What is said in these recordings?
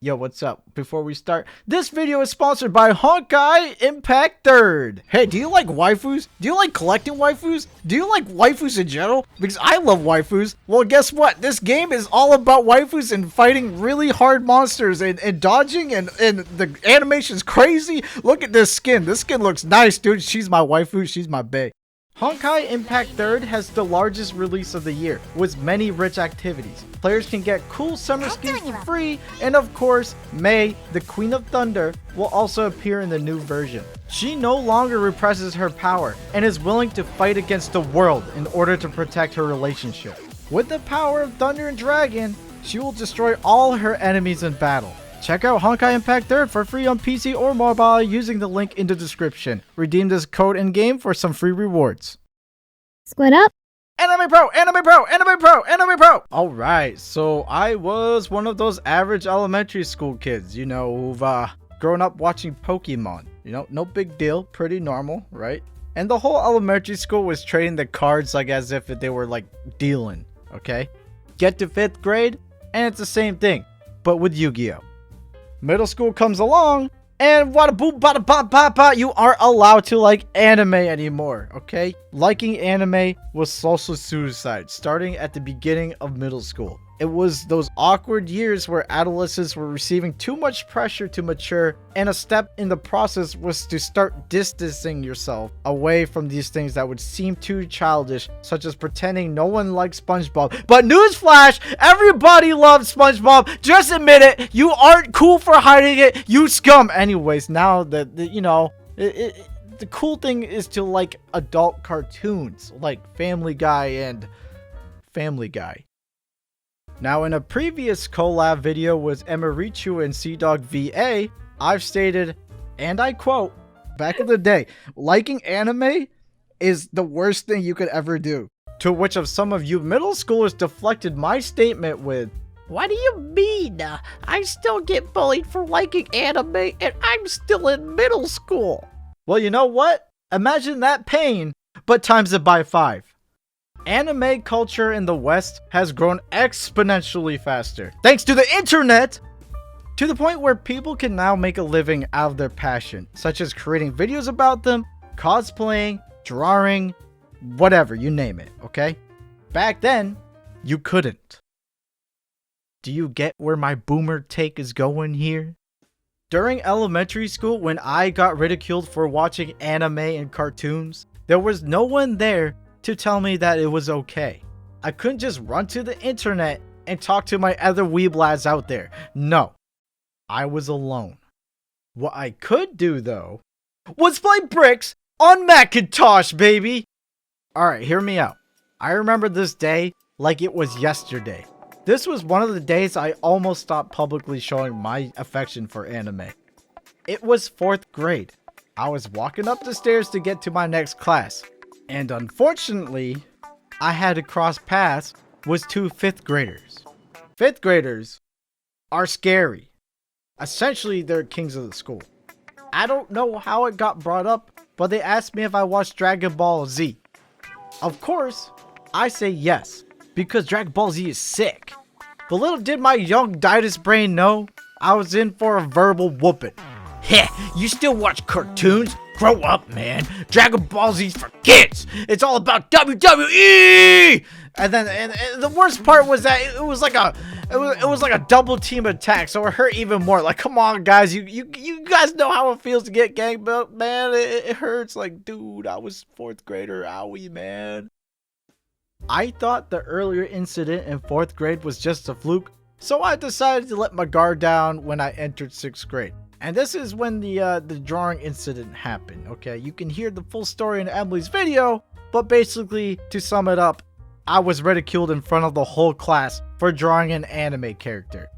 Yo, what's up? Before we start, this video is sponsored by Honkai Impact 3rd. Hey, do you like waifus? Do you like collecting waifus? Do you like waifus in general? Because I love waifus. Well, guess what? This game is all about waifus and fighting really hard monsters and dodging and the animation's crazy. Look at this skin. This skin looks nice, dude. She's my waifu. She's my bae. Honkai Impact 3rd has the largest release of the year, with many rich activities. Players can get cool summer skins for free, and of course, Mei, the Queen of Thunder, will also appear in the new version. She no longer represses her power, and is willing to fight against the world in order to protect her relationship. With the power of Thunder and Dragon, she will destroy all her enemies in battle. Check out Honkai Impact 3rd for free on PC or mobile using the link in the description. Redeem this code in-game for some free rewards. Split up. Anime Pro, Anime Pro, Anime Pro, Anime Pro! Alright, so I was one of those average elementary school kids, you know, who've grown up watching Pokemon. You know, no big deal, pretty normal, right? And the whole elementary school was trading the cards like as if they were like dealing, okay? Get to 5th grade, and it's the same thing, but with Yu-Gi-Oh! Middle school comes along, and wada boom bada bop bop bop, you aren't allowed to like anime anymore, okay? Liking anime was social suicide, starting at the beginning of middle school. It was those awkward years where adolescents were receiving too much pressure to mature, and a step in the process was to start distancing yourself away from these things that would seem too childish, such as pretending no one likes SpongeBob. But newsflash, everybody loves SpongeBob. Just admit it. You aren't cool for hiding it. You scum. Anyways, now that, you know, the cool thing is to like adult cartoons like Family Guy and Family Guy. Now, in a previous collab video with Emirichu and Seadog VA, I've stated, and I quote, back in the day, liking anime is the worst thing you could ever do. To which of some of you middle schoolers deflected my statement with, "What do you mean? I still get bullied for liking anime and I'm still in middle school." Well, you know what? Imagine that pain, but times it by 5. Anime culture in the West has grown exponentially faster, thanks to the internet, to the point where people can now make a living out of their passion, such as creating videos about them, cosplaying, drawing, whatever, you name it, okay? Back then, you couldn't. Do you get where my boomer take is going here? During elementary school, when I got ridiculed for watching anime and cartoons, there was no one there to tell me that it was okay. I couldn't just run to the internet and talk to my other weeb lads out there. No, I was alone. What I could do though was play bricks on Macintosh, baby. Alright, hear me out. I remember this day like it was yesterday. This was one of the days I almost stopped publicly showing my affection for anime. It was 4th grade. I was walking up the stairs to get to my next class. And unfortunately, I had to cross paths with 2 5th graders. 5th graders are scary. Essentially, they're kings of the school. I don't know how it got brought up, but they asked me if I watched Dragon Ball Z. Of course, I say yes, because Dragon Ball Z is sick. But little did my young Daidus brain know, I was in for a verbal whooping. Heh, you still watch cartoons? Grow up, man. Dragon Ball Z's for kids. It's all about WWE. And then and the worst part was that it was like a double team attack, so it hurt even more. Like, come on, guys, you guys know how it feels to get gangbanged, man. It hurts. Like, dude, I was 4th grader. Owie, man. I thought the earlier incident in 4th grade was just a fluke, so I decided to let my guard down when I entered 6th grade. And this is when the drawing incident happened, okay? You can hear the full story in Emily's video, but basically, to sum it up, I was ridiculed in front of the whole class for drawing an anime character.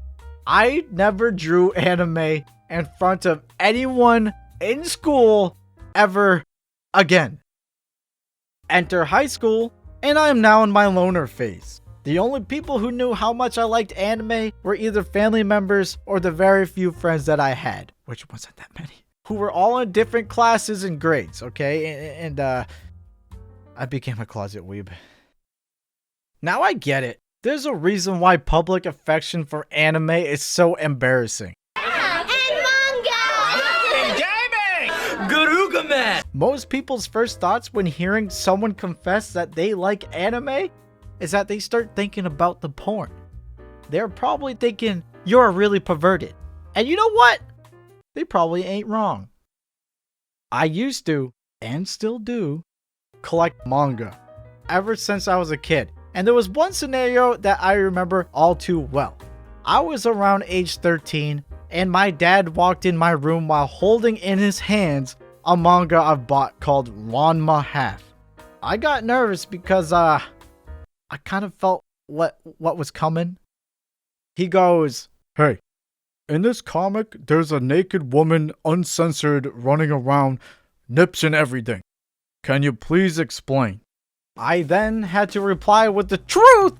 I never drew anime in front of anyone in school ever again. Enter high school, and I am now in my loner phase. The only people who knew how much I liked anime were either family members or the very few friends that I had, which wasn't that many, who were all in different classes and grades, okay? And I became a closet weeb. Now I get it. There's a reason why public affection for anime is so embarrassing. And manga! Gaming! Garuga man! Most people's first thoughts when hearing someone confess that they like anime is that they start thinking about the porn. They're probably thinking, you're really perverted. And you know what? They probably ain't wrong. I used to, and still do, collect manga ever since I was a kid. And there was one scenario that I remember all too well. I was around age 13 and my dad walked in my room while holding in his hands a manga I've bought called Ranma Half. I got nervous because I kind of felt what was coming. He goes, "Hey, in this comic there's a naked woman uncensored running around, nips and everything. Can you please explain?" I then had to reply with the truth,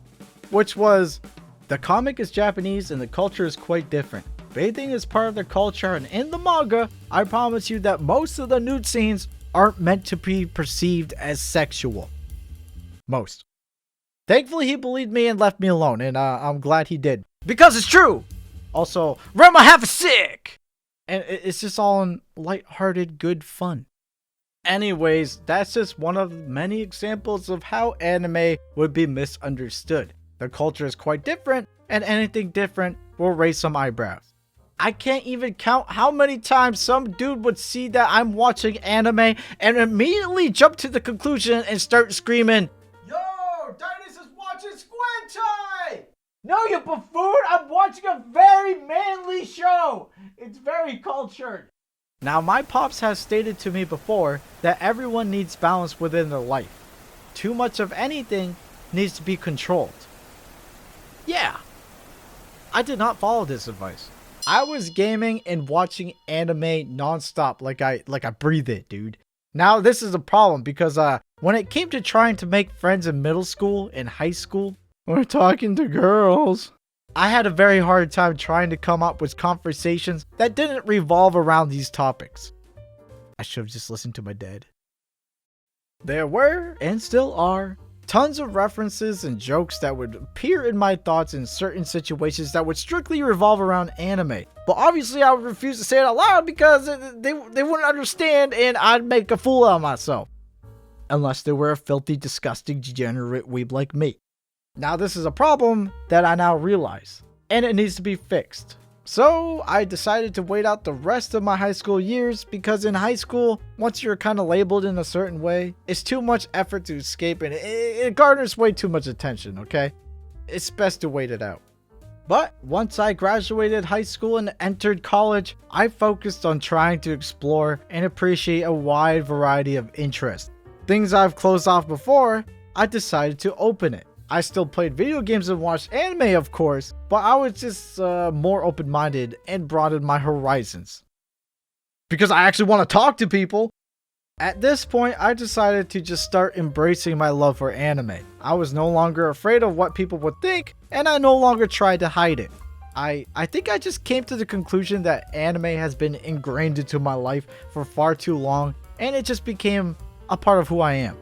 which was, the comic is Japanese and the culture is quite different. Bathing is part of the culture, and in the manga, I promise you that most of the nude scenes aren't meant to be perceived as sexual. Most. Thankfully, he believed me and left me alone, and I'm glad he did. Because it's true! Also, Ranma Half is sick! And it's just all in lighthearted, good fun. Anyways, that's just one of many examples of how anime would be misunderstood. The culture is quite different, and anything different will raise some eyebrows. I can't even count how many times some dude would see that I'm watching anime and immediately jump to the conclusion and start screaming, "Yo, Daidus is watching Squid! No, you buffoon! I'm watching a very manly show! It's very cultured!" Now, my pops has stated to me before that everyone needs balance within their life. Too much of anything needs to be controlled. Yeah, I did not follow this advice. I was gaming and watching anime non-stop like I breathe it, dude. Now, this is a problem because when it came to trying to make friends in middle school and high school, or talking to girls, I had a very hard time trying to come up with conversations that didn't revolve around these topics. I should have just listened to my dad. There were, and still are, tons of references and jokes that would appear in my thoughts in certain situations that would strictly revolve around anime. But obviously I would refuse to say it out loud because they wouldn't understand and I'd make a fool out of myself. Unless they were a filthy, disgusting, degenerate weeb like me. Now, this is a problem that I now realize, and it needs to be fixed. So I decided to wait out the rest of my high school years because in high school, once you're kind of labeled in a certain way, it's too much effort to escape and it garners way too much attention, okay? It's best to wait it out. But once I graduated high school and entered college, I focused on trying to explore and appreciate a wide variety of interests. Things I've closed off before, I decided to open it. I still played video games and watched anime, of course, but I was just more open-minded and broadened my horizons. Because I actually want to talk to people. At this point, I decided to just start embracing my love for anime. I was no longer afraid of what people would think, and I no longer tried to hide it. I think I just came to the conclusion that anime has been ingrained into my life for far too long, and it just became a part of who I am.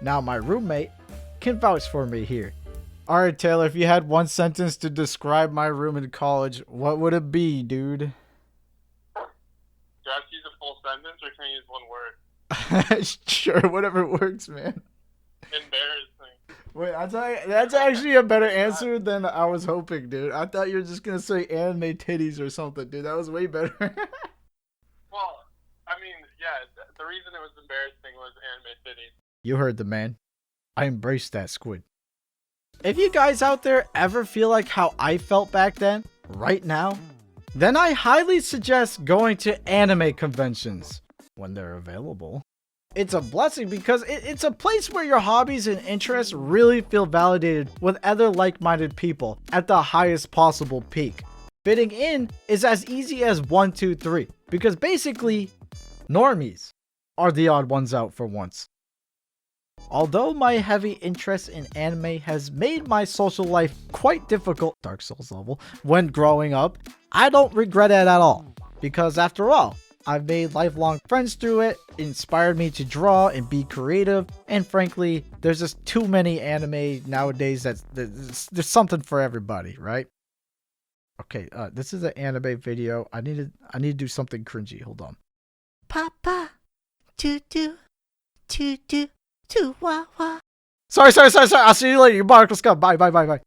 Now my roommate can vouch for me here. Alright, Taylor, if you had one sentence to describe my room in college, what would it be, dude? Do I have to use a full sentence or can I use one word? Sure, whatever works, man. Embarrassing. Wait, I'll tell you, that's actually a better answer than I was hoping, dude. I thought you were just gonna say anime titties or something, dude. That was way better. Well, I mean, yeah, the reason it was embarrassing was anime titties. You heard the man. I embraced that, Squid. If you guys out there ever feel like how I felt back then, right now, then I highly suggest going to anime conventions when they're available. It's a blessing because it's a place where your hobbies and interests really feel validated with other like-minded people at the highest possible peak. Fitting in is as easy as 1, 2, 3 because basically, normies are the odd ones out for once. Although my heavy interest in anime has made my social life quite difficult, Dark Souls level, when growing up, I don't regret it at all. Because after all, I've made lifelong friends through it. It inspired me to draw and be creative. And frankly, there's just too many anime nowadays that there's something for everybody, right? Okay, this is an anime video. I need to do something cringy. Hold on. Papa, wah wah. Sorry. I'll see you later. Your barnacle scum. Bye.